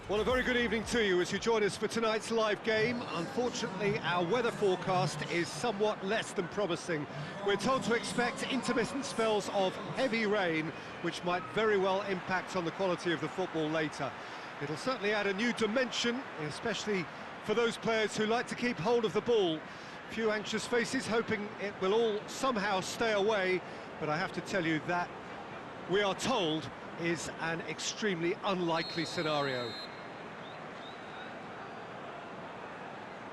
Well, a very good evening to you as you join us for tonight's live game. Unfortunately, our weather forecast is somewhat less than promising. We're told to expect intermittent spells of heavy rain, which might very well impact on the quality of the football later. It'll certainly add a new dimension, especially for those players who like to keep hold of the ball. Few anxious faces hoping it will all somehow stay away, but I have to tell you that we are told is an extremely unlikely scenario.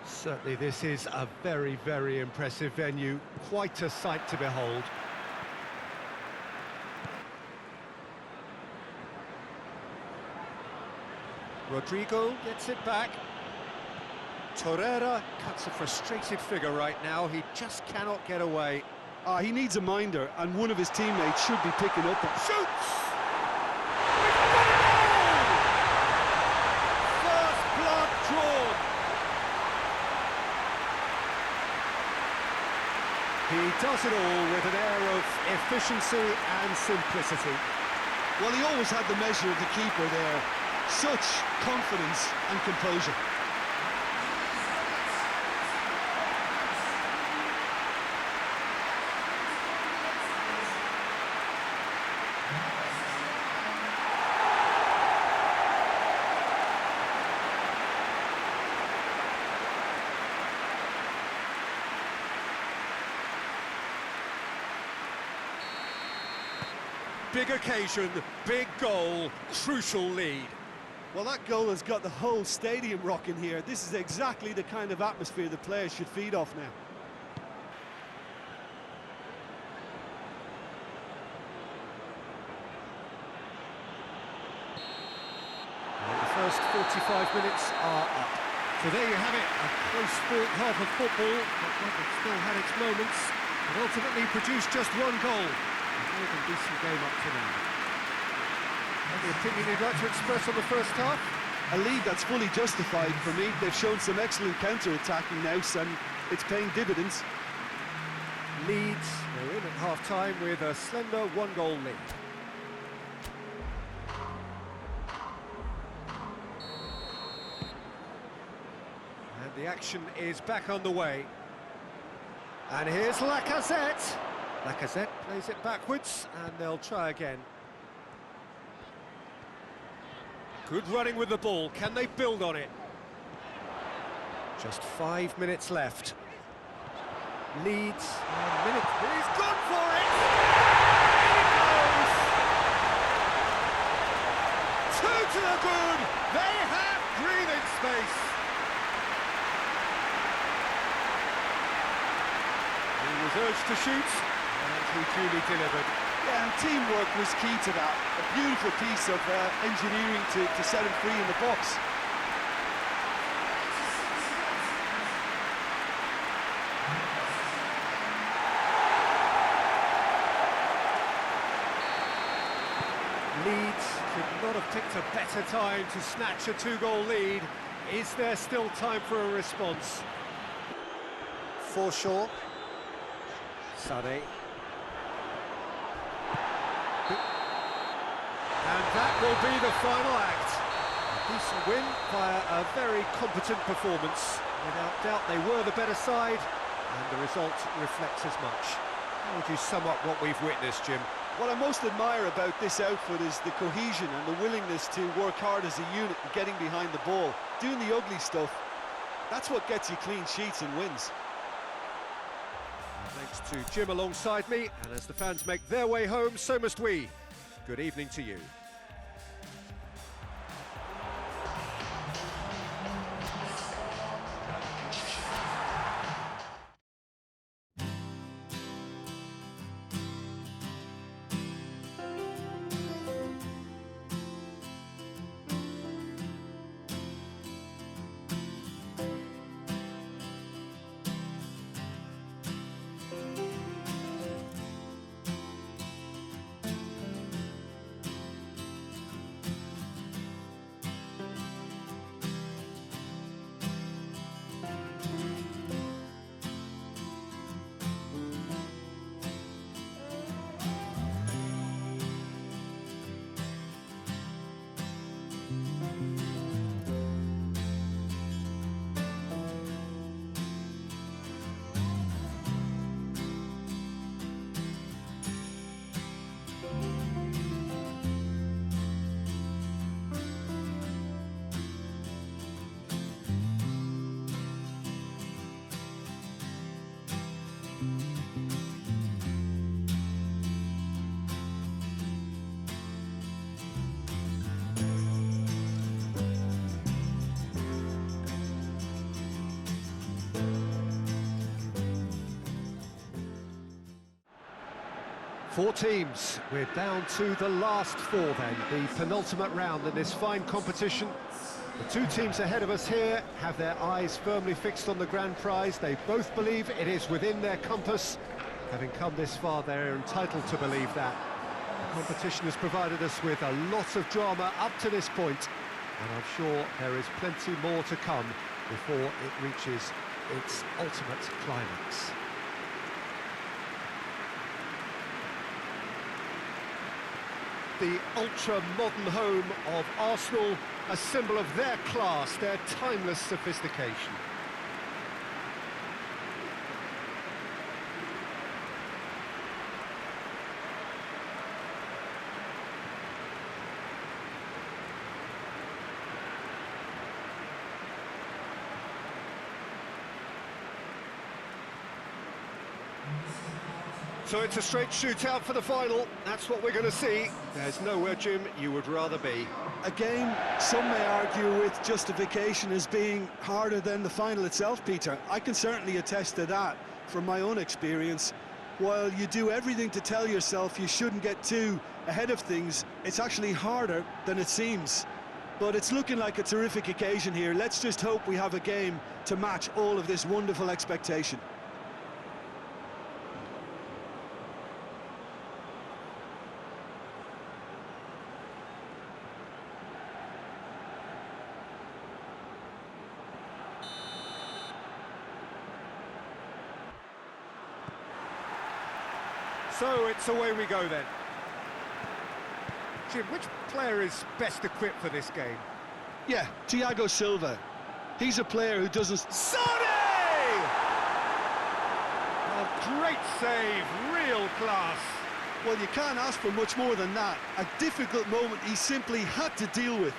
Certainly this is a very, very impressive venue, quite a sight to behold. Rodrigo gets it back. Torreira cuts a frustrated figure right now, he just cannot get away. He needs a minder, and one of his teammates should be picking up on. Shoots! First blood drawn. He does it all with an air of efficiency and simplicity. Well, he always had the measure of the keeper there. Such confidence and composure. Big occasion, big goal, crucial lead. Well, that goal has got the whole stadium rocking here. This is exactly the kind of atmosphere the players should feed off now. And the first 45 minutes are up. So there you have it, a close-fought half of football, but one that still had its moments, and ultimately produced just one goal. A more than decent game up to now. Any opinion you'd like to express on the first half? A lead that's fully justified for me. They've shown some excellent counter-attacking now, and it's paying dividends. Leeds, they're in at half-time with a slender one-goal lead. And the action is back on the way. And here's Lacazette. Lacazette plays it backwards, and they'll try again. Good running with the ball, can they build on it? Just 5 minutes left. Leeds, a minute, he's gone for it! In it goes! Two to the good, they have breathing space! He was urged to shoot, and he duly delivered. Yeah, and teamwork was key to that. A beautiful piece of engineering to set him free in the box. Leeds could not have picked a better time to snatch a two-goal lead. Is there still time for a response? Forshaw. Sané. And that will be the final act. A decent win via a very competent performance. Without doubt, they were the better side, and the result reflects as much. How would you sum up what we've witnessed, Jim? What I most admire about this outfit is the cohesion and the willingness to work hard as a unit and getting behind the ball. Doing the ugly stuff, that's what gets you clean sheets and wins. Thanks to Jim alongside me, and as the fans make their way home, so must we. Good evening to you. Four teams. We're down to the last four then, the penultimate round in this fine competition. The two teams ahead of us here have their eyes firmly fixed on the grand prize. They both believe it is within their compass. Having come this far, they're entitled to believe that. The competition has provided us with a lot of drama up to this point, and I'm sure there is plenty more to come before it reaches its ultimate climax. The ultra-modern home of Arsenal, a symbol of their class, their timeless sophistication. So it's a straight shootout for the final. That's what we're going to see. There's nowhere, Jim, you would rather be. A game some may argue with justification as being harder than the final itself, Peter. I can certainly attest to that from my own experience. While you do everything to tell yourself you shouldn't get too ahead of things, it's actually harder than it seems. But it's looking like a terrific occasion here. Let's just hope we have a game to match all of this wonderful expectation. So it's away we go then. Jim, which player is best equipped for this game? Yeah, Thiago Silva. He's a player who doesn't... Sonny! A great save, real class. Well, you can't ask for much more than that. A difficult moment he simply had to deal with.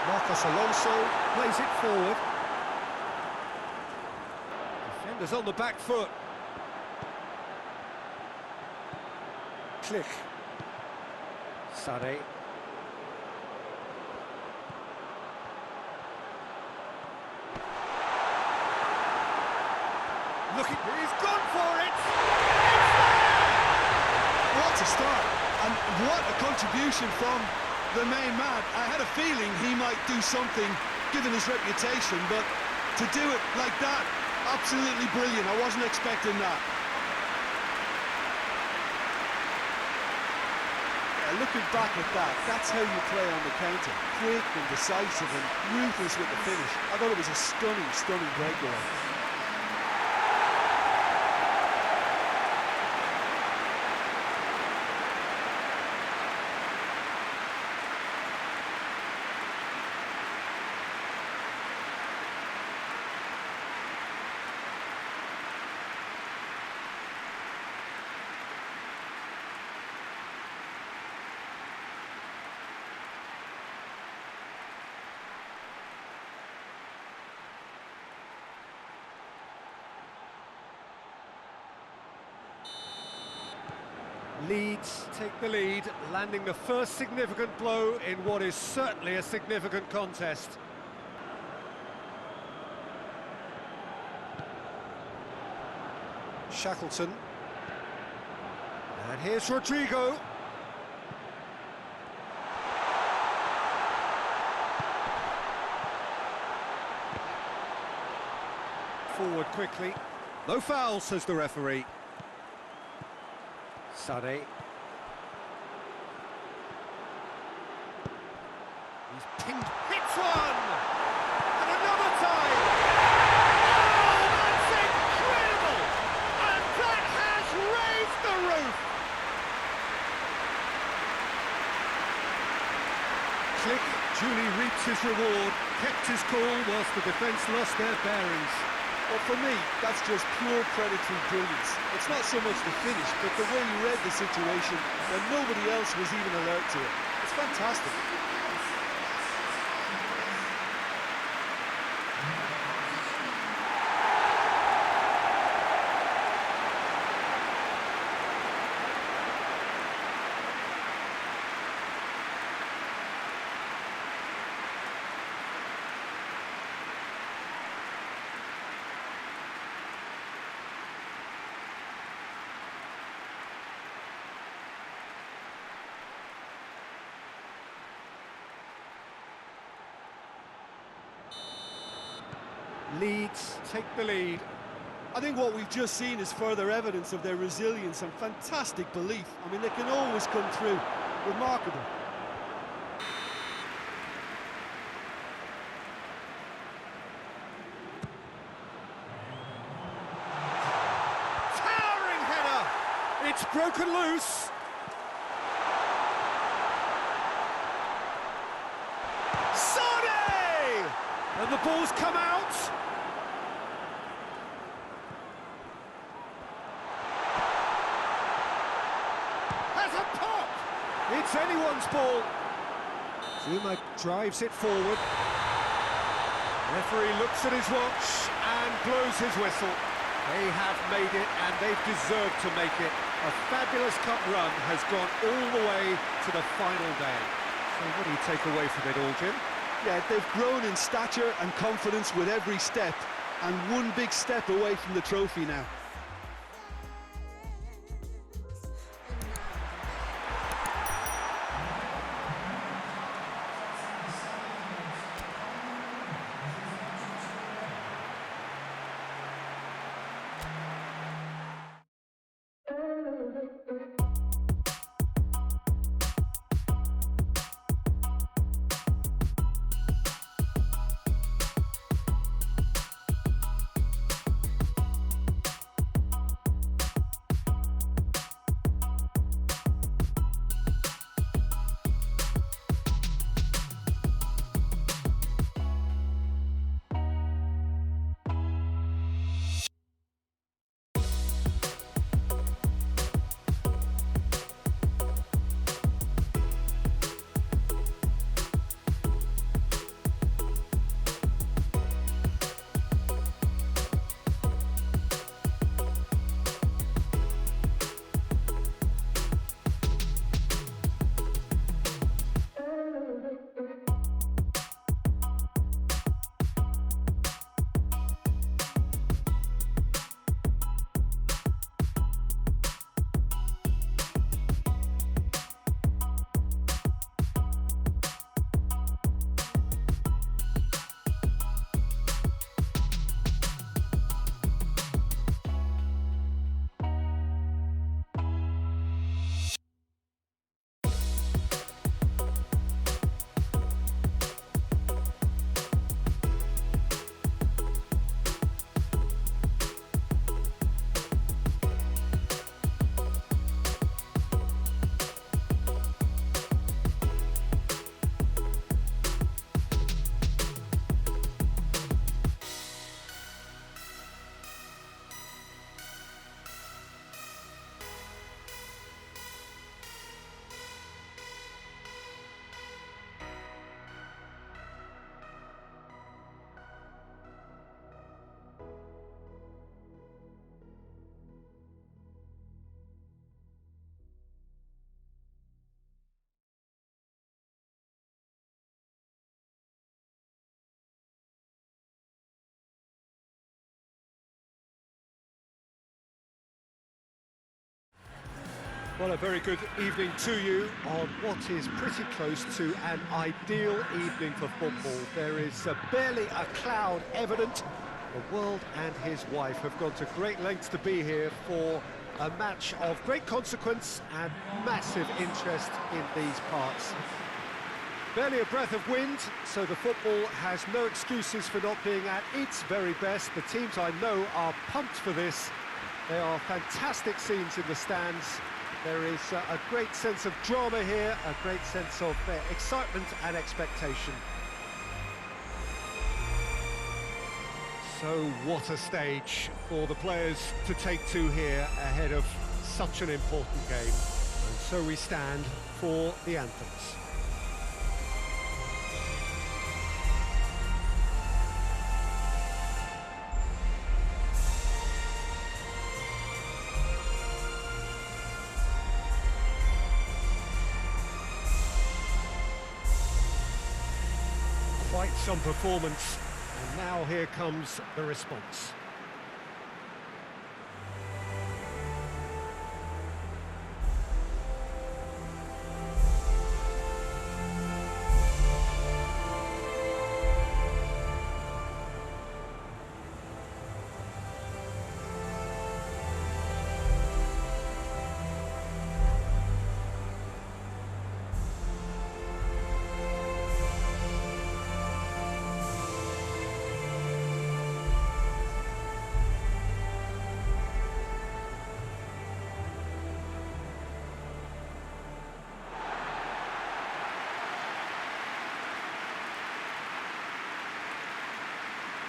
Marcos Alonso plays it forward. Defenders on the back foot. Click. Sade. Looking, he's gone for it! What a start, and what a contribution from the main man. I had a feeling he might do something given his reputation, but to do it like that, absolutely brilliant. I wasn't expecting that. Yeah, looking back at that, that's how you play on the counter. Quick and decisive and ruthless with the finish. I thought it was a stunning, stunning breakaway. Leeds take the lead, landing the first significant blow in what is certainly a significant contest. Shackleton. And here's Rodrigo. Forward quickly. No foul, says the referee. Sade. He's pinged, hits one! And another time! Oh, that's incredible! And that has raised the roof! Click duly reaps his reward, kept his cool whilst the defence lost their bearings. Well, for me, that's just pure predatory brilliance. It's not so much the finish, but the way you read the situation when nobody else was even alert to it. It's fantastic. Leeds take the lead. I think what we've just seen is further evidence of their resilience and fantastic belief. I mean, they can always come through. Remarkable. Towering header! It's broken loose. Sane! And the ball's come out. It's anyone's ball. Zuma drives it forward. Referee looks at his watch and blows his whistle. They have made it, and they've deserved to make it. A fabulous cup run has gone all the way to the final day. So what do you take away from it all, Jim? Yeah, they've grown in stature and confidence with every step, and one big step away from the trophy now. Well, a very good evening to you on what is pretty close to an ideal evening for football. There is barely a cloud evident. The world and his wife have gone to great lengths to be here for a match of great consequence and massive interest in these parts. Barely a breath of wind, so the football has no excuses for not being at its very best. The teams I know are pumped for this. There are fantastic scenes in the stands. There is a great sense of drama here, a great sense of excitement and expectation. So what a stage for the players to take to here ahead of such an important game. And so we stand for the anthems. Quite some performance, and now here comes the response.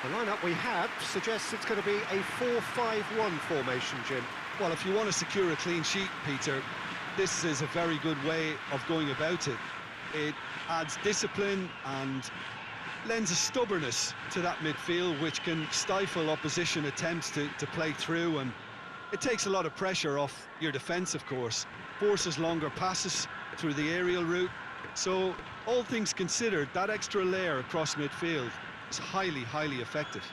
The lineup we have suggests it's going to be a 4-5-1 formation, Jim. Well, if you want to secure a clean sheet, Peter, this is a very good way of going about it. It adds discipline and lends a stubbornness to that midfield, which can stifle opposition attempts to play through, and it takes a lot of pressure off your defence, of course. Forces longer passes through the aerial route. So, all things considered, that extra layer across midfield is highly, highly effective.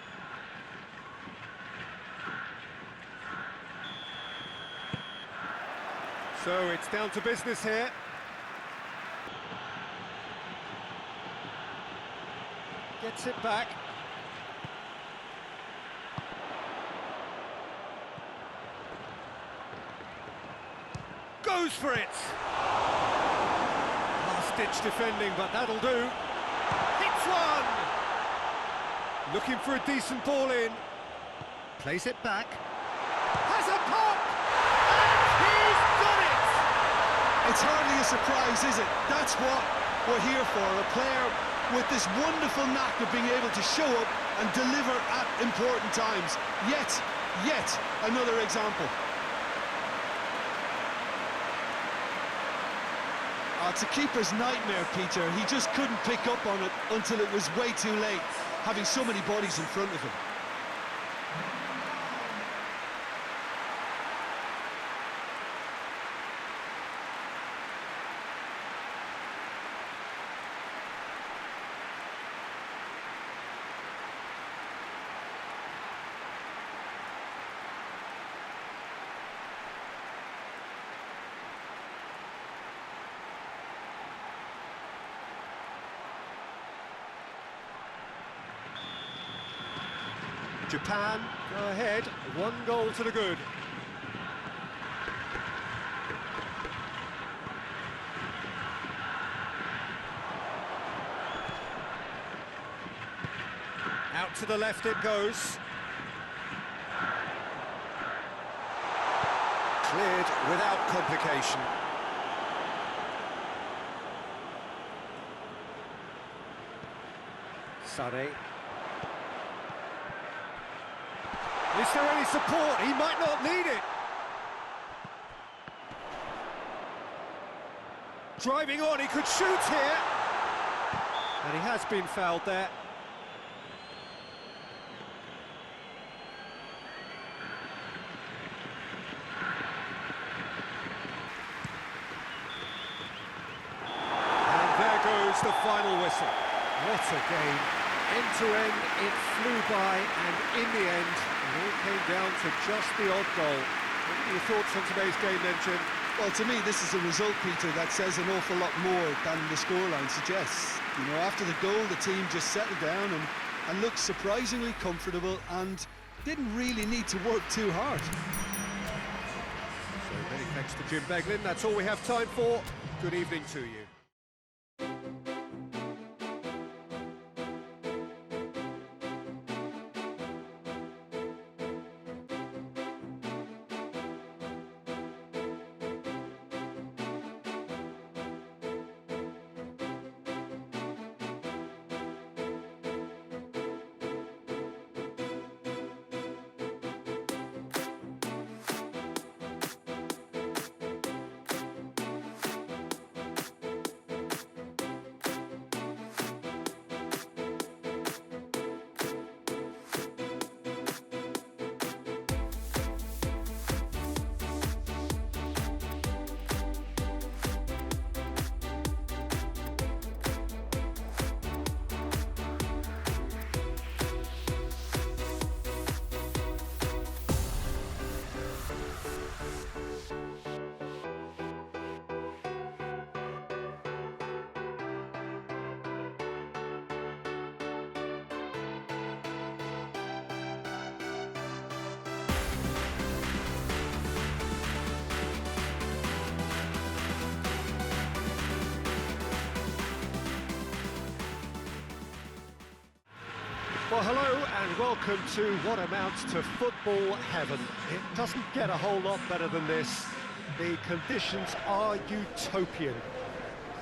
So it's down to business here. Gets it back. Goes for it! Last-ditch defending, but that'll do. Hits one! Looking for a decent ball in. Plays it back. Has a pop! And he's got it! It's hardly a surprise, is it? That's what we're here for, a player with this wonderful knack of being able to show up and deliver at important times. Yet another example. It's a keeper's nightmare, Peter. He just couldn't pick up on it until it was way too late, having so many bodies in front of him. Japan go ahead, 1 goal to the good. Out to the left it goes. Cleared without complication. Sane. Is there any support? He might not need it. Driving on, he could shoot here. And he has been fouled there. And there goes the final whistle. What a game. End to end, it flew by, and in the end, it all came down to just the odd goal. What are your thoughts on today's game then, Jim? Well, to me, this is a result, Peter, that says an awful lot more than the scoreline suggests. You know, after the goal, the team just settled down and looked surprisingly comfortable and didn't really need to work too hard. So many thanks to Jim Beglin. That's all we have time for. Good evening to you. Well, hello and welcome to what amounts to football heaven. It doesn't get a whole lot better than this. The conditions are utopian.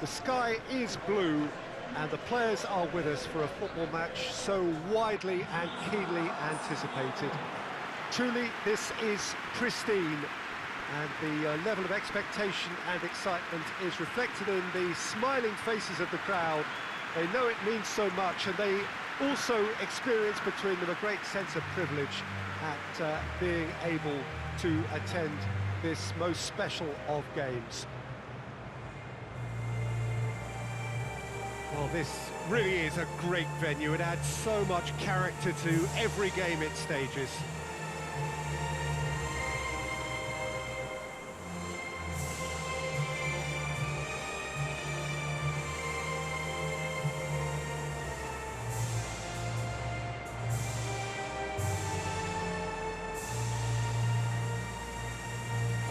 The sky is blue, and the players are with us for a football match so widely and keenly anticipated. Truly, this is pristine, and the level of expectation and excitement is reflected in the smiling faces of the crowd. They know it means so much, and they also experience between them a great sense of privilege at being able to attend this most special of games. Well, this really is a great venue. It adds so much character to every game it stages.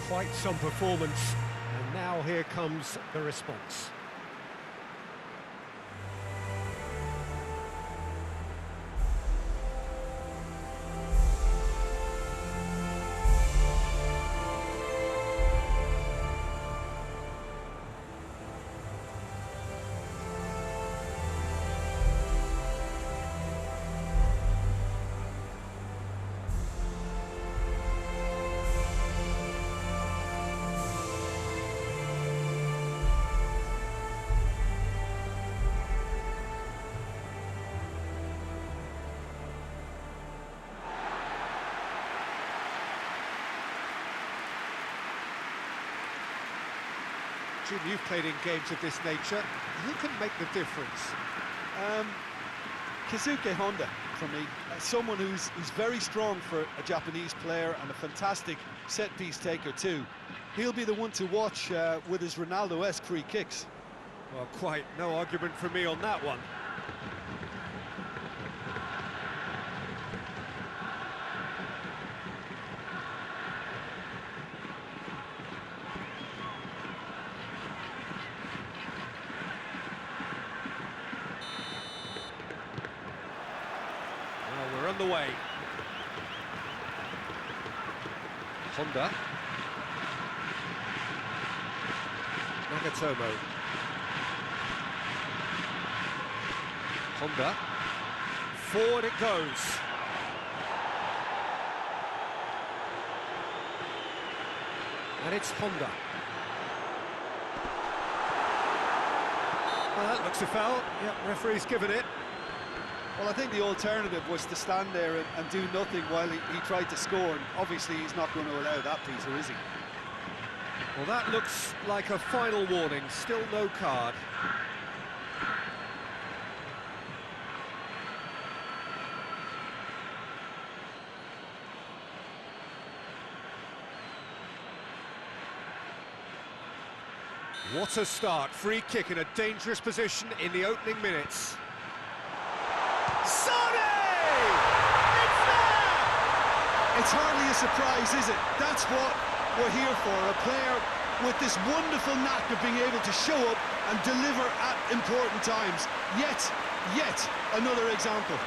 Quite some performance, and now here comes the response. Jim, you've played in games of this nature. Who can make the difference? Kazuke Honda, for me. Someone who's very strong for a Japanese player and a fantastic set-piece taker too. He'll be the one to watch with his Ronaldo-esque free kicks. Well, quite no argument from me on that one. We're on the way. Honda. Nagatomo. Honda. Forward it goes. And it's Honda. Well, that looks a foul. Yep, referee's given it. Well, I think the alternative was to stand there and do nothing while he tried to score, and obviously he's not going to allow that, Peter, is he? Well, that looks like a final warning, still no card. What a start, free kick in a dangerous position in the opening minutes. It's hardly a surprise, is it? That's what we're here for, a player with this wonderful knack of being able to show up and deliver at important times. Yet another example.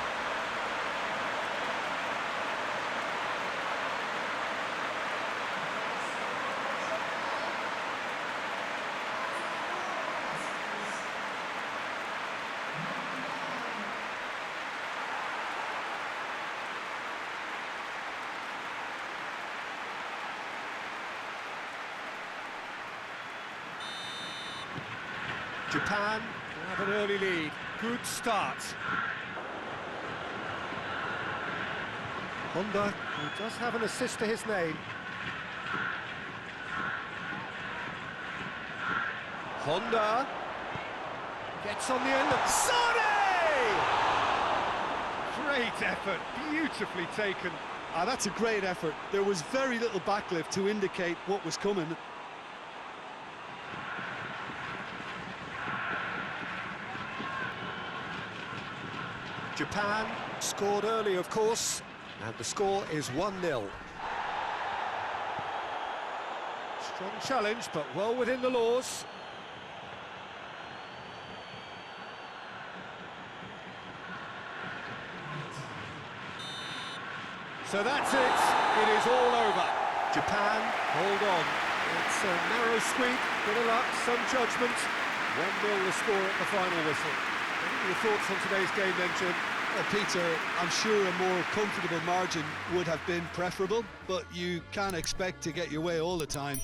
Japan have an early lead. Good start. Honda, who does have an assist to his name. Honda gets on the end of Sane! Great effort, beautifully taken. That's a great effort. There was very little backlift to indicate what was coming. Japan scored early, of course, and the score is 1-0. Strong challenge, but well within the laws. So that's it. It is all over. Japan, hold on. It's a narrow squeak, bit of luck, some judgment. 1-0 the score at the final whistle. Your thoughts on today's game then, Jim? Well, Peter, I'm sure a more comfortable margin would have been preferable, but you can't expect to get your way all the time.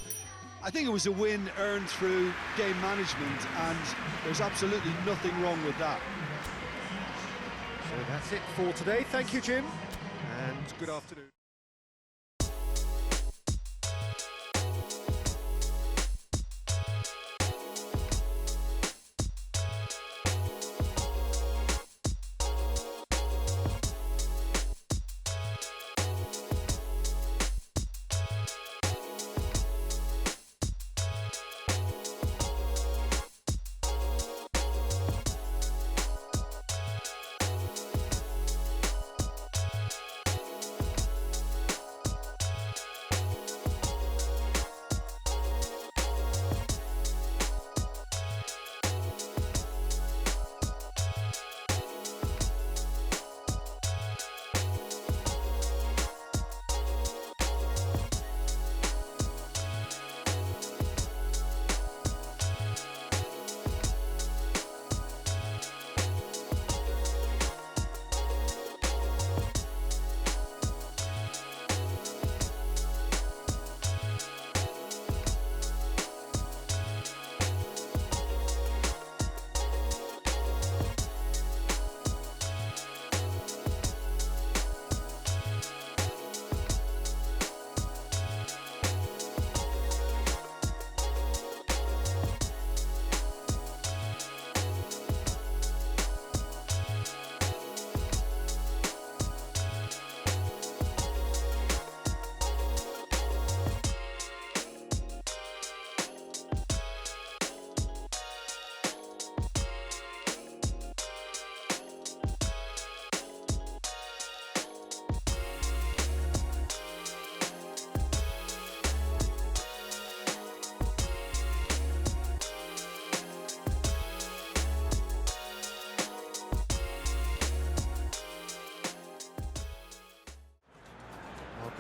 I think it was a win earned through game management, and there's absolutely nothing wrong with that. So that's it for today. Thank you, Jim, and good afternoon.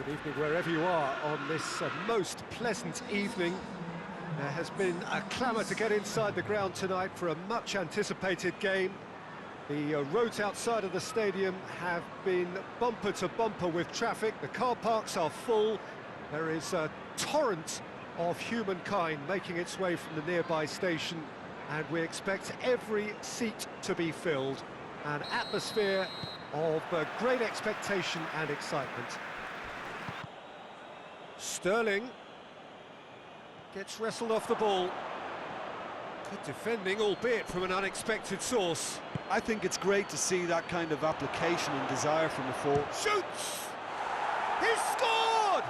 Good evening wherever you are on this most pleasant evening. There has been a clamour to get inside the ground tonight for a much anticipated game. The roads outside of the stadium have been bumper to bumper with traffic. The car parks are full. There is a torrent of humankind making its way from the nearby station, and we expect every seat to be filled. An atmosphere of great expectation and excitement. Sterling gets wrestled off the ball. Good defending, albeit from an unexpected source. I think it's great to see that kind of application and desire from the forward. Shoots! He's scored!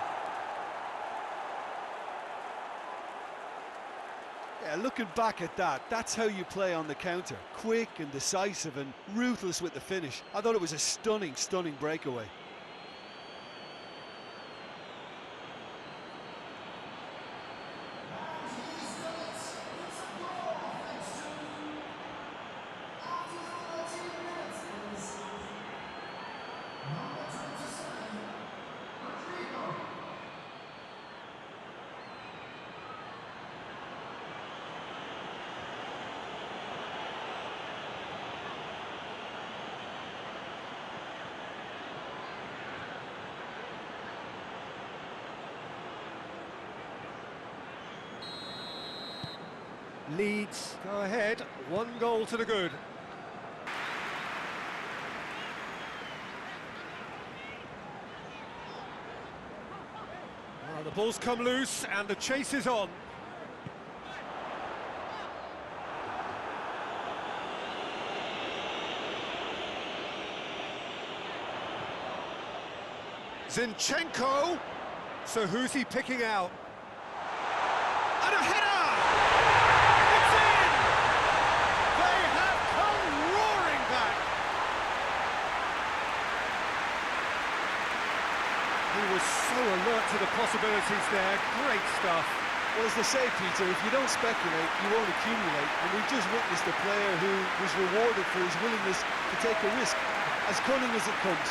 Yeah, looking back at that, that's how you play on the counter. Quick and decisive and ruthless with the finish. I thought it was a stunning, stunning breakaway. Leeds go ahead, 1 goal to the good. Well, the ball's come loose and the chase is on. Zinchenko! So who's he picking out? And a header! He was so alert to the possibilities there. Great stuff. Well, as they say, Peter, if you don't speculate, you won't accumulate. And we've just witnessed a player who was rewarded for his willingness to take a risk, as cunning as it comes.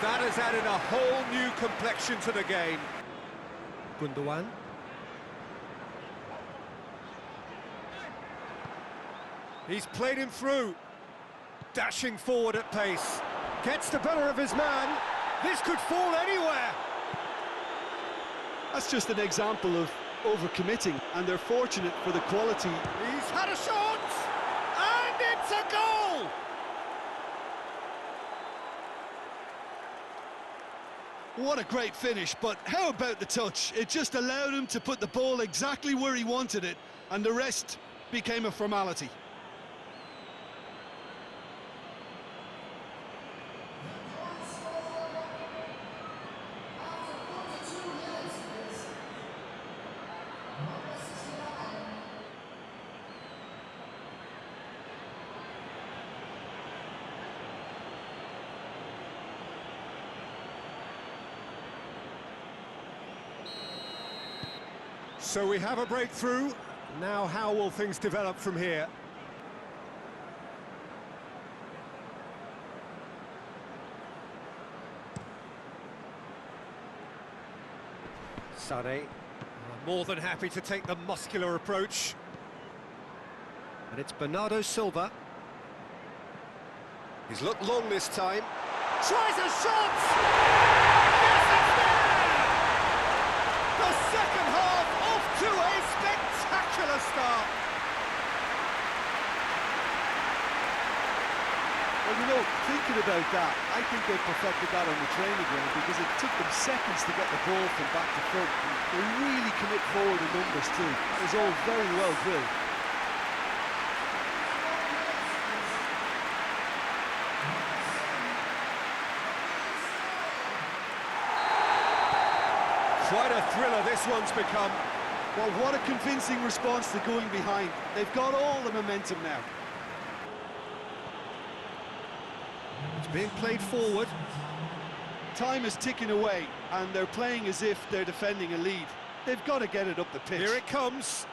That has added a whole new complexion to the game. Gundogan. He's played him through. Dashing forward at pace. Gets the better of his man. This could fall anywhere. That's just an example of overcommitting, and they're fortunate for the quality. He's had a shot, and it's a goal! What a great finish, but how about the touch? It just allowed him to put the ball exactly where he wanted it, and the rest became a formality. So we have a breakthrough. Now how will things develop from here? Sané, more than happy to take the muscular approach. And it's Bernardo Silva. He's looked long this time. Tries a shot! Yes, it's there! The second half off to a spectacular start. Well, you know, thinking about that, I think they perfected that on the training ground because it took them seconds to get the ball from back to front. They really commit forward in numbers too. It was all very well drilled. Quite a thriller this one's become. Well, what a convincing response to going behind. They've got all the momentum now. It's being played forward. Time is ticking away, and they're playing as if they're defending a lead. They've got to get it up the pitch. Here it comes.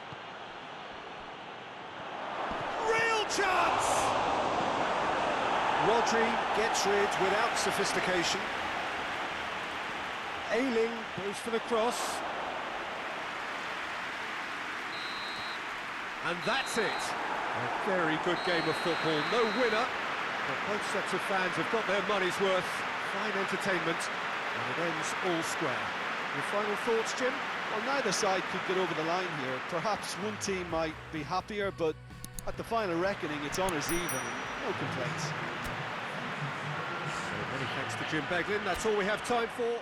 Real chance! Rodri gets rid without sophistication. Ayling goes for the cross. And that's it. A very good game of football. No winner, but both sets of fans have got their money's worth. Fine entertainment, and it ends all square. Your final thoughts, Jim? Well, neither side could get over the line here. Perhaps one team might be happier, but at the final reckoning, it's honours even. No complaints. So many thanks to Jim Beglin. That's all we have time for.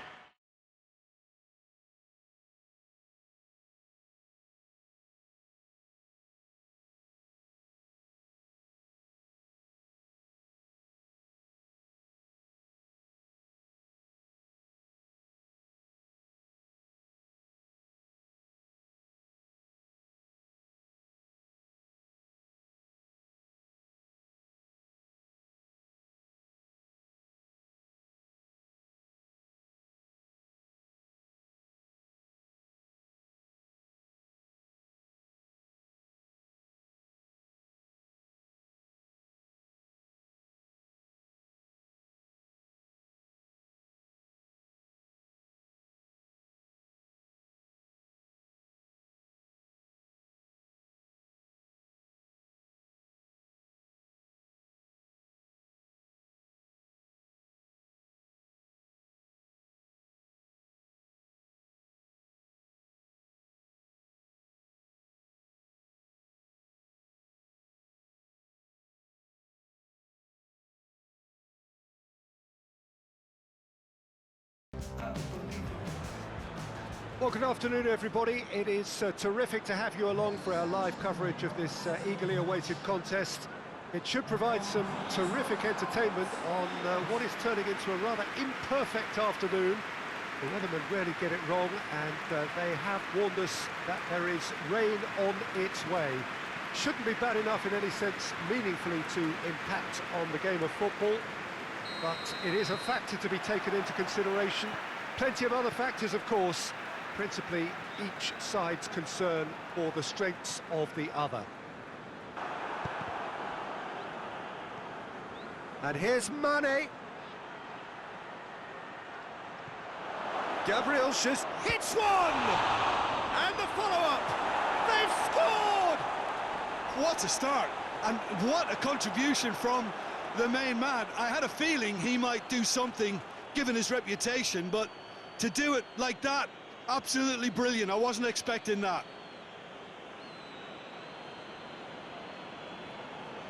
Well, good afternoon, everybody. It is terrific to have you along for our live coverage of this eagerly awaited contest. It should provide some terrific entertainment on what is turning into a rather imperfect afternoon. The weathermen rarely get it wrong, and they have warned us that there is rain on its way. Shouldn't be bad enough in any sense meaningfully to impact on the game of football, but it is a factor to be taken into consideration. Plenty of other factors, of course, principally each side's concern for the strengths of the other. And here's Mane. Gabriel just hits one! And the follow-up! They've scored! What a start, and what a contribution from the main man. I had a feeling he might do something, given his reputation, but to do it like that, absolutely brilliant. I wasn't expecting that.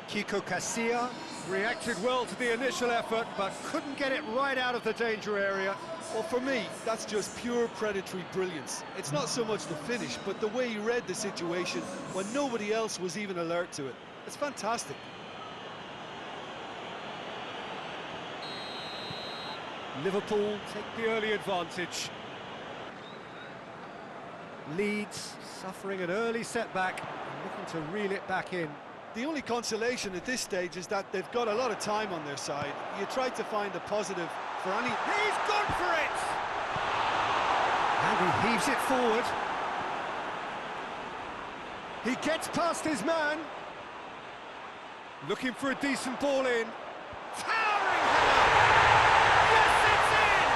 Kiko Casilla reacted well to the initial effort, but couldn't get it right out of the danger area. Well, for me, that's just pure predatory brilliance. It's not so much the finish, but the way he read the situation when nobody else was even alert to it. It's fantastic. Liverpool take the early advantage. Leeds suffering an early setback and looking to reel it back in. The only consolation at this stage is that they've got a lot of time on their side. You try to find the positive for any... He's gone for it! And he heaves it forward. He gets past his man. Looking for a decent ball in. Towering header! Yes, it's in!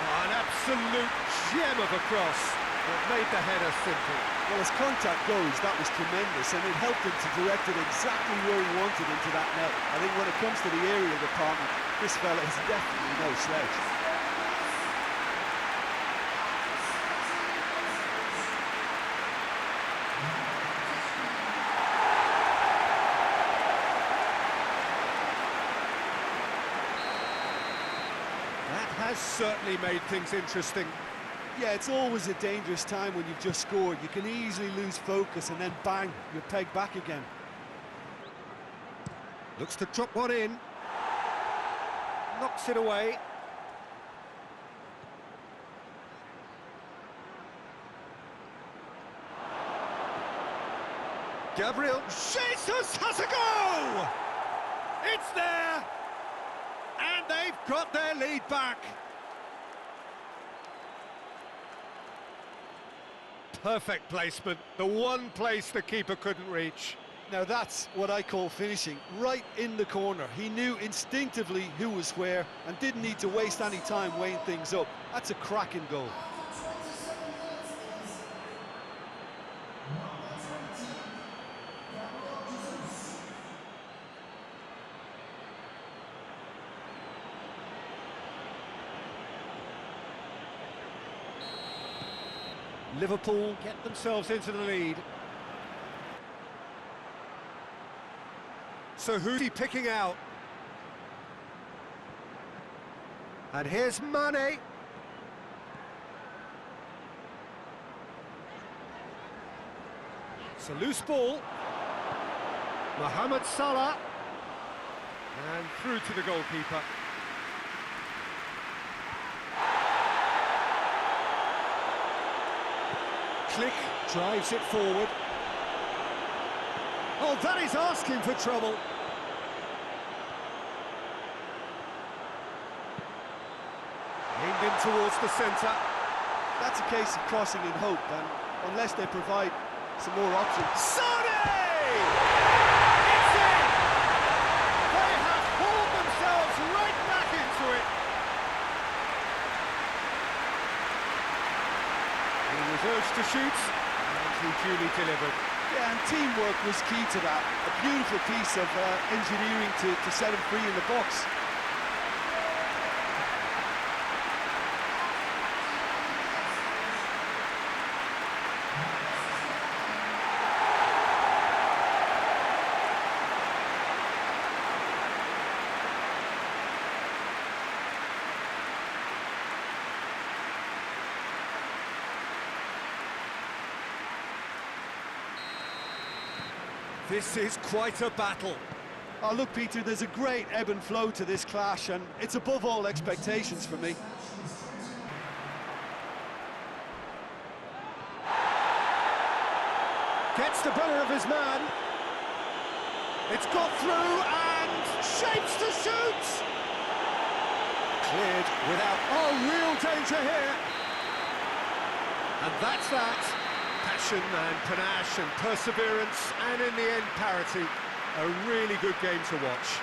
Oh, an absolute gem of a cross. It made the header simple. Well, as contact goes, that was tremendous, and it helped him to direct it exactly where he wanted into that net. I think when it comes to the area department, this fella is definitely no slouch. That has certainly made things interesting. Yeah, it's always a dangerous time when you've just scored. You can easily lose focus and then bang, you're pegged back again. Looks to drop one in. Knocks it away. Gabriel Jesus has a go! It's there! And they've got their lead back. Perfect placement, the one place the keeper couldn't reach. Now that's what I call finishing, right in the corner. He knew instinctively who was where and didn't need to waste any time weighing things up. That's a cracking goal. Liverpool get themselves into the lead. So who's he picking out? And here's Mane. It's a loose ball. Mohamed Salah. And through to the goalkeeper. Click drives it forward. Oh, that is asking for trouble. Aimed in towards the centre. That's a case of crossing in hope, and unless they provide some more options. Sane! It's in! They have pulled themselves right back into it. He was urged to shoot, and he duly delivered. Yeah, and teamwork was key to that. A beautiful piece of engineering to set him free in the box. This is quite a battle. Oh, look, Peter, there's a great ebb and flow to this clash, and it's above all expectations for me. Gets the better of his man. It's got through and shapes to shoot. Cleared without real danger here. And that's that. Passion and panache and perseverance, and in the end parity. A really good game to watch.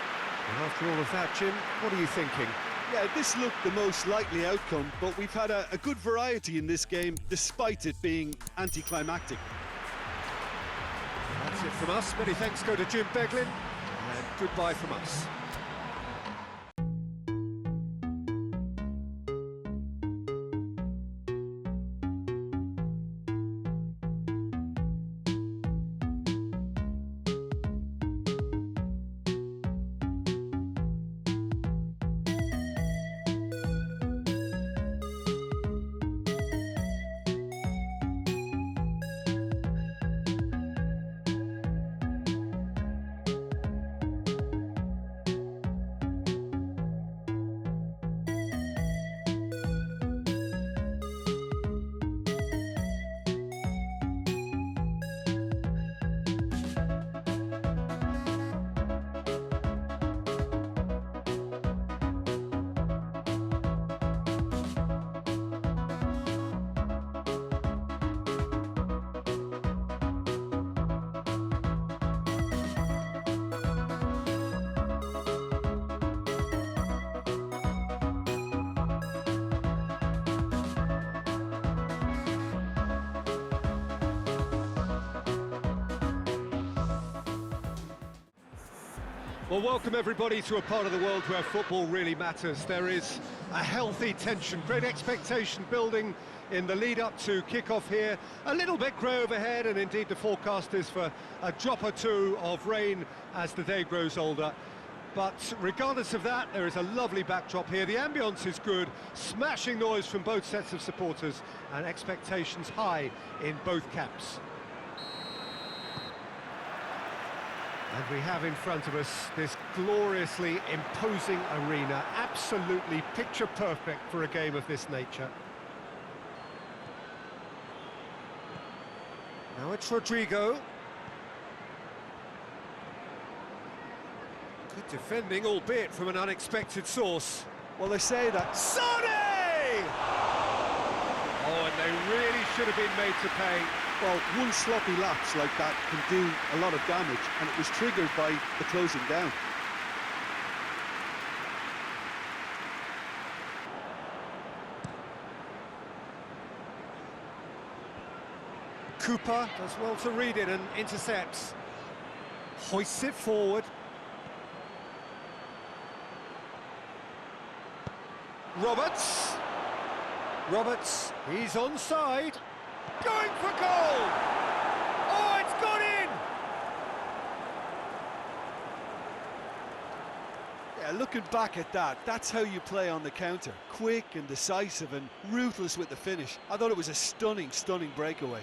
And after all of that, Jim, what are you thinking? Yeah, this looked the most likely outcome, but we've had a good variety in this game, despite it being anticlimactic. That's it from us. Many thanks go to Jim Beglin, and goodbye from us. Well, welcome everybody to a part of the world where football really matters. There is a healthy tension, great expectation building in the lead-up to kick-off here. A little bit grey overhead, and indeed the forecast is for a drop or two of rain as the day grows older. But regardless of that, there is a lovely backdrop here. The ambience is good, smashing noise from both sets of supporters, and expectations high in both camps. And we have in front of us this gloriously imposing arena, absolutely picture perfect for a game of this nature. Now it's Rodrigo. Good defending, albeit from an unexpected source. Well, they say that... Sonny! Oh, and they really should have been made to pay. Well, one sloppy lapse like that can do a lot of damage, and it was triggered by the closing down. Cooper does well to read it and intercepts. Hoists it forward. Roberts, he's onside. Going for goal! Oh, it's gone in! Yeah, looking back at that, that's how you play on the counter. Quick and decisive and ruthless with the finish. I thought it was a stunning, stunning breakaway.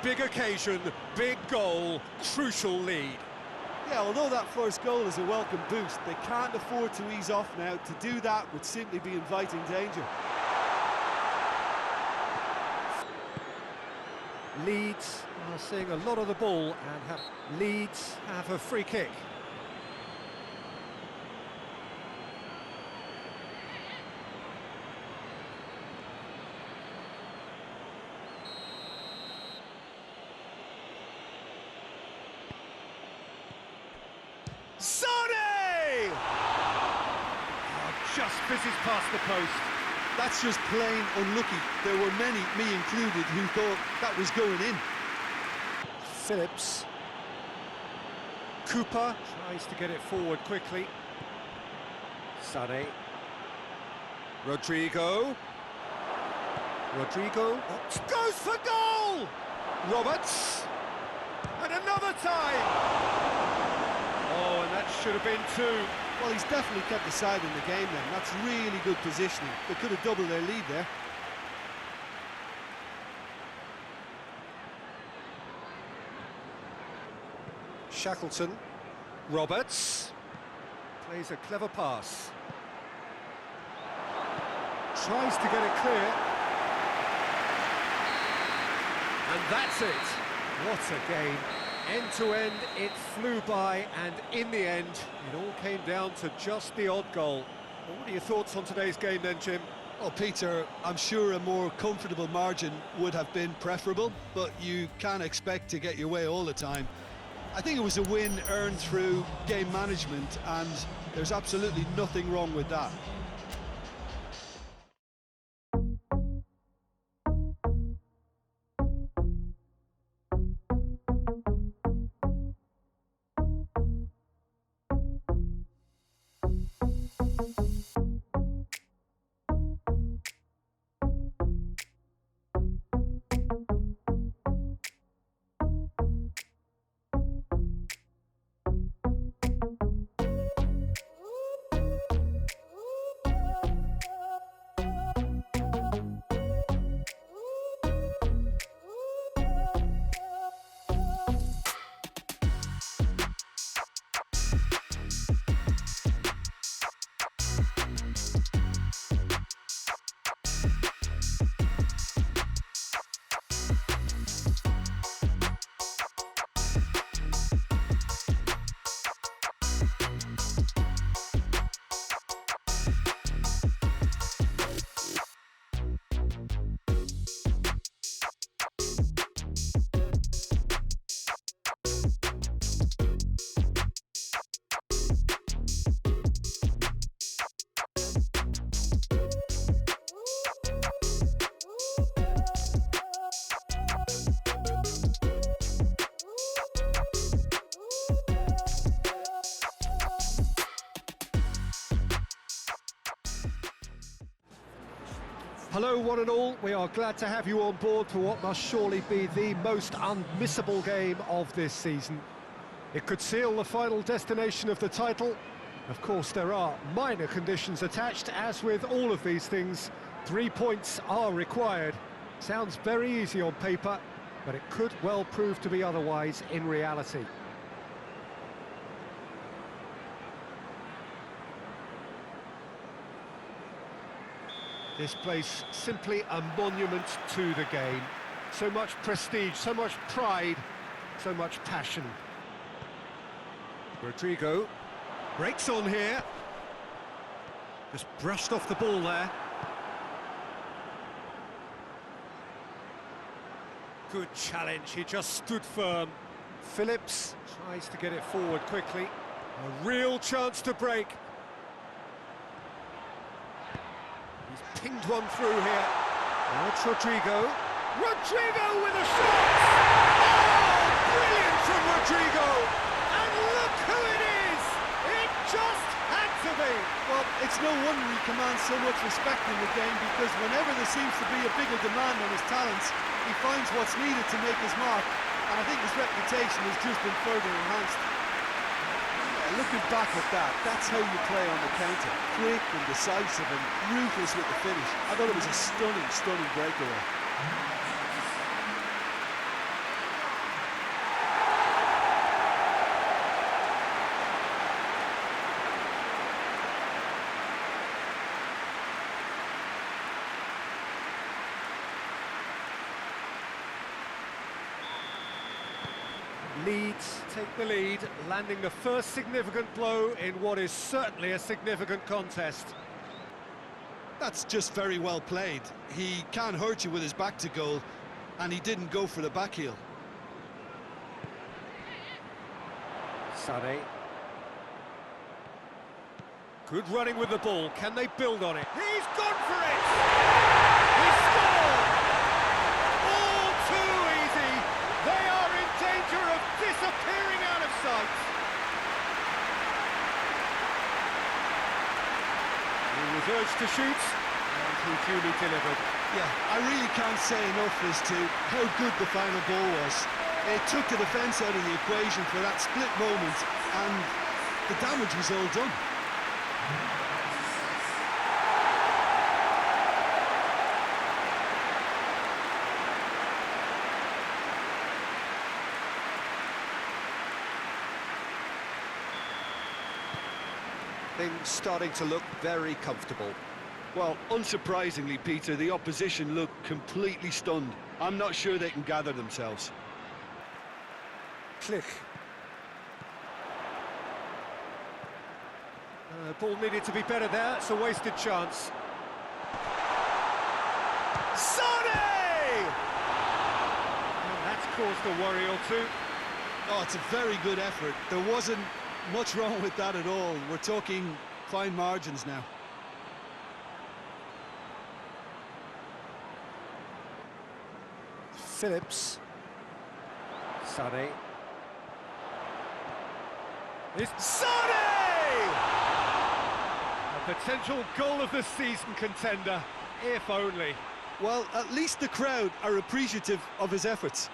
Big occasion, big goal, crucial lead. Yeah, although that first goal is a welcome boost, they can't afford to ease off now. To do that would simply be inviting danger. Leeds are seeing a lot of the ball and Leeds have a free kick. Sonny! Oh, just fizzes past the post. That's just plain unlucky. There were many, me included, who thought that was going in. Phillips. Cooper tries to get it forward quickly. Sonny. Rodrigo. Goes for goal! Roberts. And another time! Oh, and that should have been two. Well, he's definitely kept the side in the game then. That's really good positioning. They could have doubled their lead there. Shackleton. Roberts. Plays a clever pass. Tries to get it clear. And that's it. What a game. End to end, it flew by, and in the end, it all came down to just the odd goal. Well, what are your thoughts on today's game then, Jim? Well, Peter, I'm sure a more comfortable margin would have been preferable, but you can't expect to get your way all the time. I think it was a win earned through game management, and there's absolutely nothing wrong with that. Hello one and all, we are glad to have you on board for what must surely be the most unmissable game of this season. It could seal the final destination of the title. Of course there are minor conditions attached, as with all of these things. 3 points are required. Sounds very easy on paper, but it could well prove to be otherwise in reality. This place simply a monument to the game. So much prestige, so much pride, so much passion. Rodrigo breaks on here. Just brushed off the ball there. Good challenge, he just stood firm. Phillips tries to get it forward quickly. A real chance to break. Pinged one through here. Now it's Rodrigo. Rodrigo with a shot! Oh, brilliant from Rodrigo! And look who it is! It just had to be! Well, it's no wonder he commands so much respect in the game, because whenever there seems to be a bigger demand on his talents, he finds what's needed to make his mark, and I think his reputation has just been further enhanced. Looking back at that, that's how you play on the counter. Quick and decisive and ruthless with the finish. I thought it was a stunning, stunning breakaway. Leeds take the lead, landing the first significant blow in what is certainly a significant contest. That's just very well played. He can't hurt you with his back to goal, and he didn't go for the back heel. Sané. Good running with the ball. Can they build on it? He's gone for it! He scored! All too easy. They are in danger of disappearing out of sight. He was urged to shoot, and he duly delivered. Yeah, I really can't say enough as to how good the final ball was. It took the defence out of the equation for that split moment, and the damage was all done. Things starting to look very comfortable. Well, unsurprisingly, Peter, the opposition look completely stunned. I'm not sure they can gather themselves. Click. Ball needed to be better there. It's a wasted chance. Sonny! And that's caused a worry or two. Oh, it's a very good effort. There wasn't much wrong with that at all. We're talking fine margins now. Phillips. Sonny. It's Sonny! A potential goal of the season contender, if only. Well, at least the crowd are appreciative of his efforts.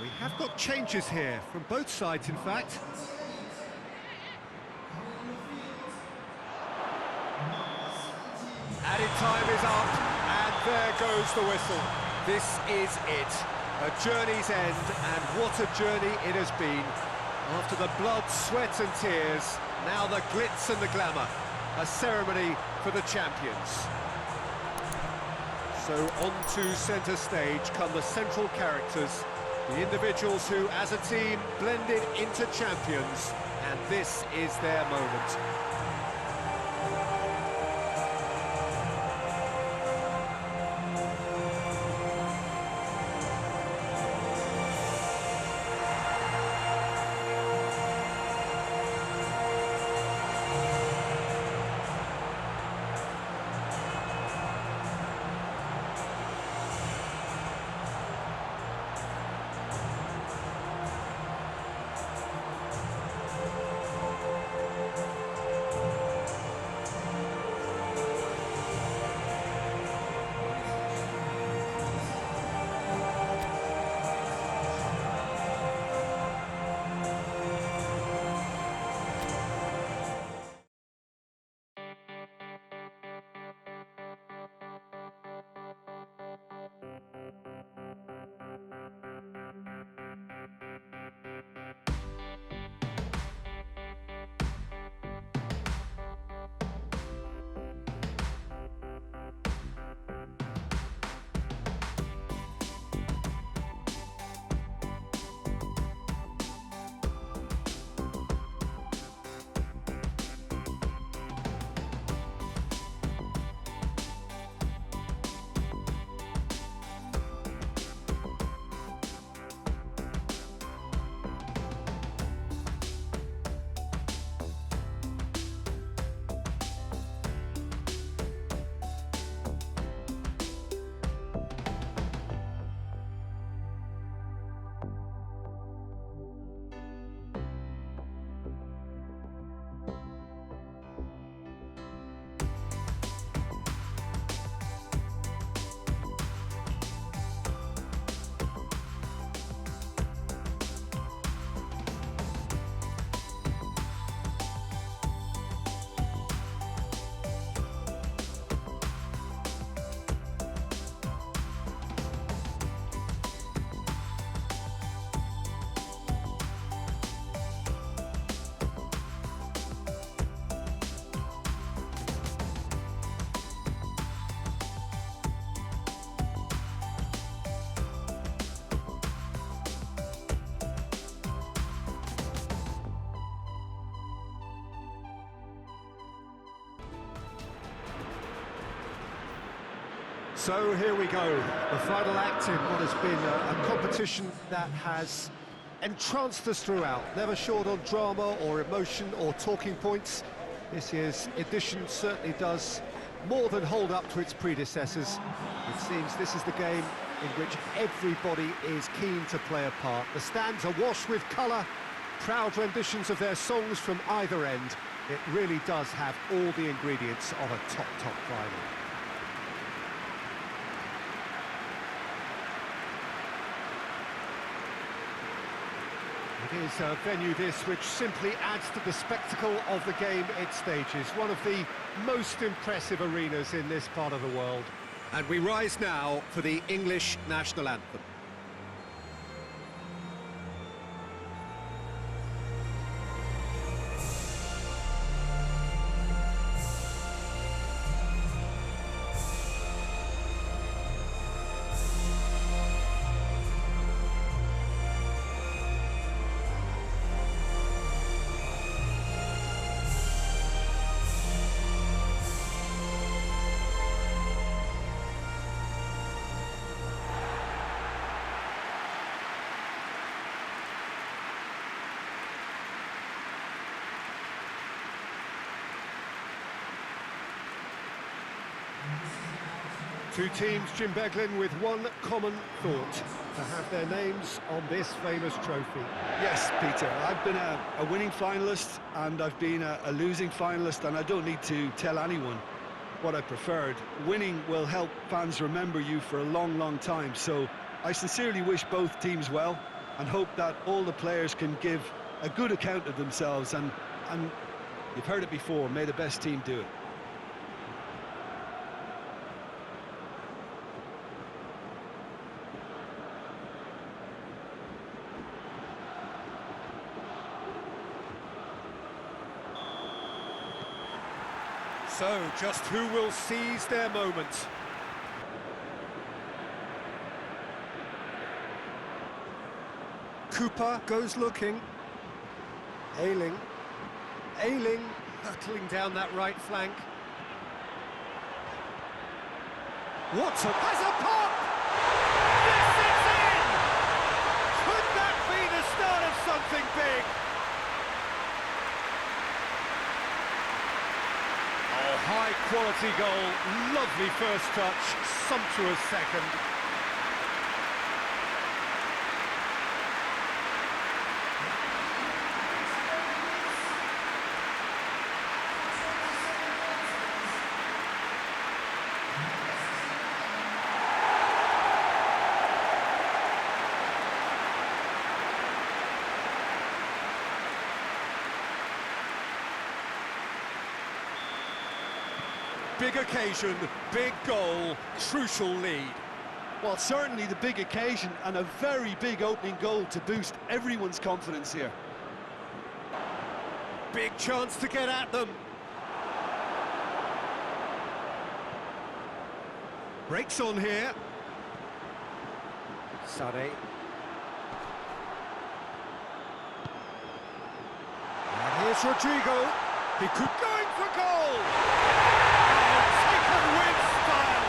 We have got changes here, from both sides in fact. Added time is up, and there goes the whistle. This is it, a journey's end, and what a journey it has been. After the blood, sweat and tears, now the glitz and the glamour, a ceremony for the champions. So on to centre stage come the central characters, the individuals who, as a team, blended into champions, and this is their moment. So here we go, the final act in what has been a competition that has entranced us throughout, never short on drama or emotion or talking points. This year's edition certainly does more than hold up to its predecessors. It seems this is the game in which everybody is keen to play a part. The stands are washed with colour, proud renditions of their songs from either end. It really does have all the ingredients of a top final. It is a venue this which simply adds to the spectacle of the game it stages. One of the most impressive arenas in this part of the world. And we rise now for the English national anthem. Two teams, Jim Beglin, with one common thought: to have their names on this famous trophy. Yes, Peter, I've been a winning finalist and I've been a losing finalist, and I don't need to tell anyone what I preferred. Winning will help fans remember you for a long, long time, so I sincerely wish both teams well and hope that all the players can give a good account of themselves, and you've heard it before, may the best team do it. So, just who will seize their moment? Cooper goes looking. Ayling hurtling down that right flank. Watson has a pop! Yes, it's in! Could that be the start of something big? Oh, high quality goal, lovely first touch, sumptuous second. Big occasion, big goal, crucial lead. Well, certainly the big occasion and a very big opening goal to boost everyone's confidence here. Big chance to get at them. Breaks on here. Sané. And here's Rodrigo. He could going for goal. Taken with style.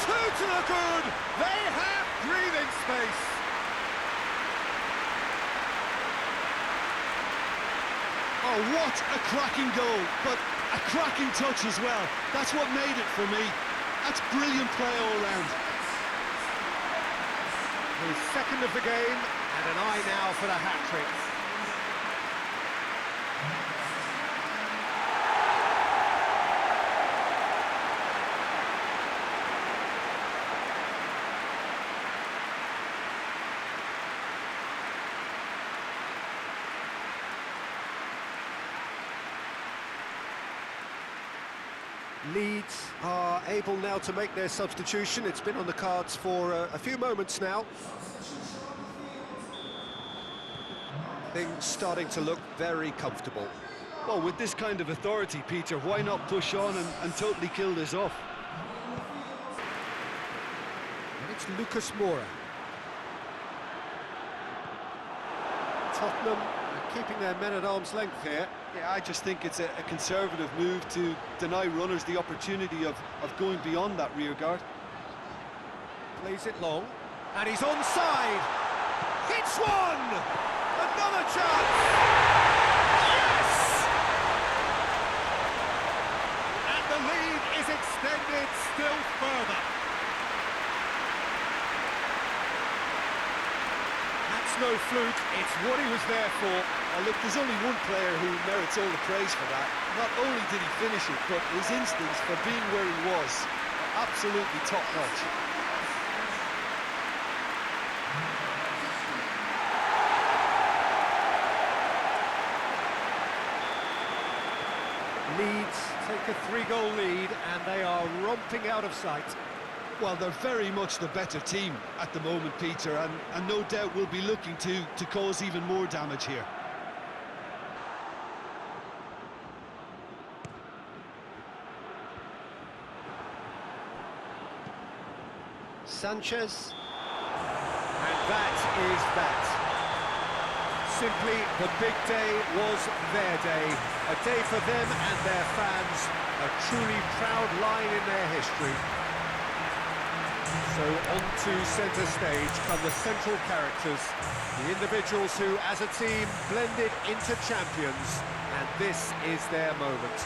Two to the good. They have breathing space. Oh, what a cracking goal, but a cracking touch as well. That's what made it for me. That's brilliant play all round. His second of the game, and an eye now for the hat-trick. Leeds are able now to make their substitution. It's been on the cards for a few moments now. Things starting to look very comfortable. Well, with this kind of authority, Peter, why not push on and totally kill this off? And it's Lucas Moura. Tottenham are keeping their men at arm's length here. Yeah, I just think it's a conservative move to deny runners the opportunity of going beyond that rear guard. Plays it long, and he's onside. Hits one! Another chance! Yes! And the lead is extended still further. That's no fluke, it's what he was there for. Look, there's only one player who merits all the praise for that. Not only did he finish it, but his instincts for being where he was are absolutely top-notch. Leeds take a 3-goal lead, and they are romping out of sight. Well, they're very much the better team at the moment, Peter, and no doubt will be looking to cause even more damage here. Sanchez, and that is that. Simply, the big day was their day, a day for them and their fans, a truly proud line in their history. So on to centre stage come the central characters, the individuals who, as a team, blended into champions, and this is their moment.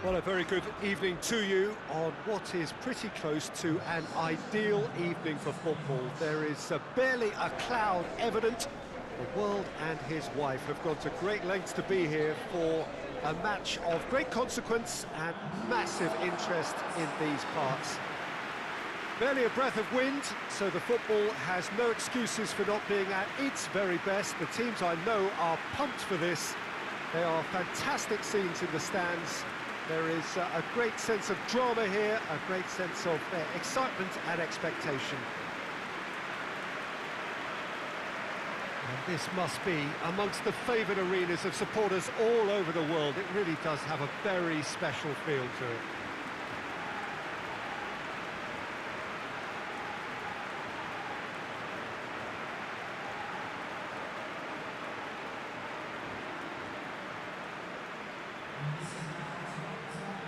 Well, a very good evening to you on what is pretty close to an ideal evening for football. There is barely a cloud evident. The world and his wife have gone to great lengths to be here for a match of great consequence and massive interest in these parts. Barely a breath of wind, so the football has no excuses for not being at its very best. The teams I know are pumped for this. There are fantastic scenes in the stands. There is a great sense of drama here, a great sense of excitement and expectation. And this must be amongst the favoured arenas of supporters all over the world. It really does have a very special feel to it.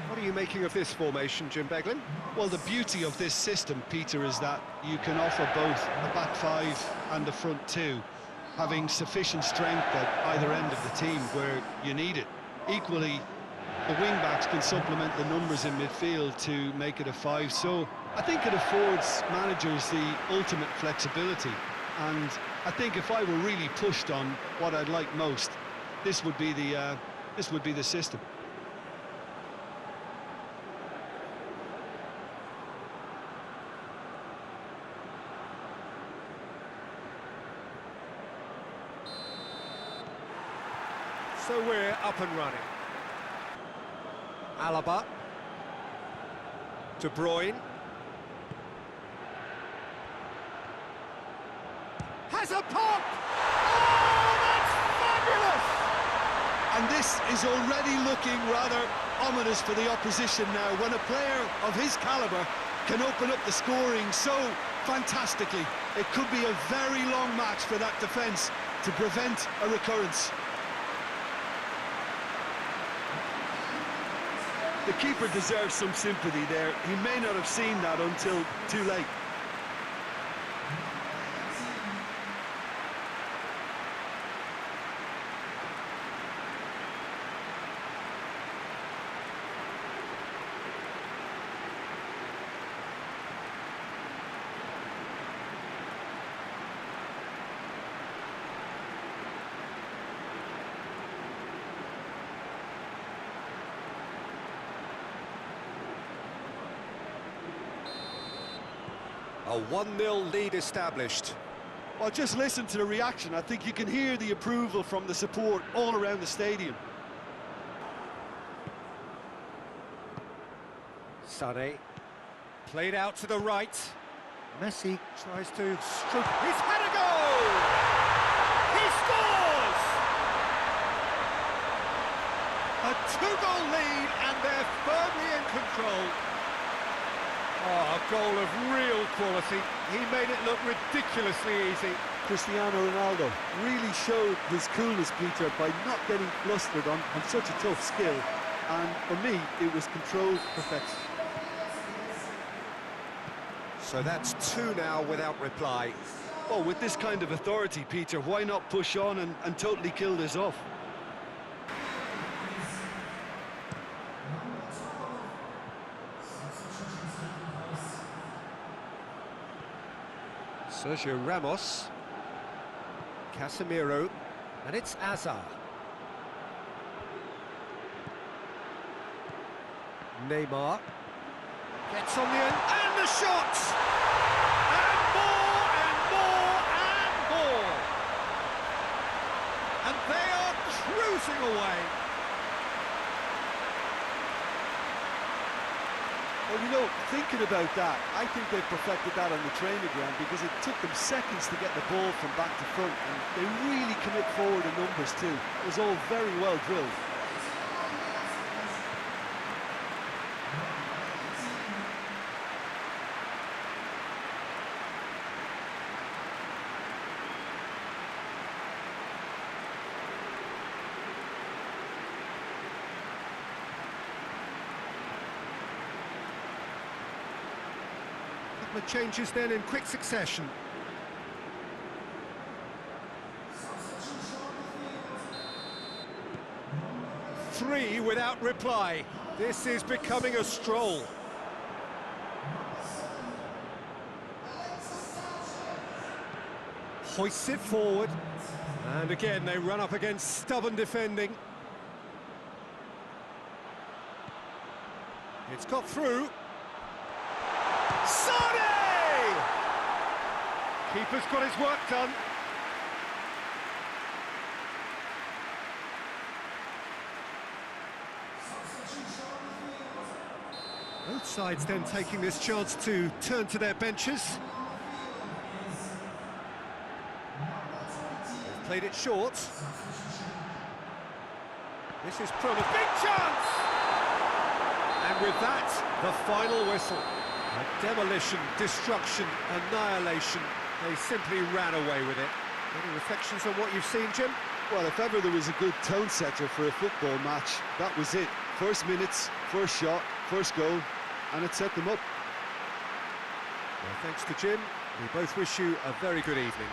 What are you making of this formation, Jim Beglin? Well, the beauty of this system, Peter, is that you can offer both a back five and a front two, having sufficient strength at either end of the team where you need it. Equally, the wing-backs can supplement the numbers in midfield to make it a five, so I think it affords managers the ultimate flexibility. And I think if I were really pushed on what I'd like most, this would be the system. So we're up and running. Alaba. De Bruyne. Has a pop! Oh, that's fabulous! And this is already looking rather ominous for the opposition now, when a player of his calibre can open up the scoring so fantastically. It could be a very long match for that defence to prevent a recurrence. The keeper deserves some sympathy there. He may not have seen that until too late. A 1-0 lead established. Well, just listen to the reaction. I think you can hear the approval from the support all around the stadium. Sané, played out to the right. Messi tries to stroke. He's had a goal! He scores! A 2-goal lead, and they're firmly in control. Oh, a goal of real quality. He made it look ridiculously easy. Cristiano Ronaldo really showed his coolness, Peter, by not getting flustered on such a tough skill. And for me, it was controlled perfection. So that's 2 now without reply. Well, with this kind of authority, Peter, why not push on and totally kill this off? Sergio Ramos, Casemiro, and it's Azar. Neymar gets on the end, and the shot! And more, and more, and more! And they are cruising away. Well, you know, thinking about that, I think they perfected that on the training ground because it took them seconds to get the ball from back to front, and they really commit forward in numbers too. It was all very well drilled. The changes then in quick succession. Three without reply. This is becoming a stroll. Hoists it forward. And again, they run up against stubborn defending. It's got through. Sane! Keeper's got his work done. Both sides then taking this chance to turn to their benches. They've played it short. This is promising. Big chance! And with that, the final whistle. A demolition, destruction, annihilation. They simply ran away with it. Any reflections on what you've seen, Jim? Well, if ever there was a good tone setter for a football match, that was it. First minutes, first shot, first goal, and it set them up. Well, thanks to Jim. We both wish you a very good evening.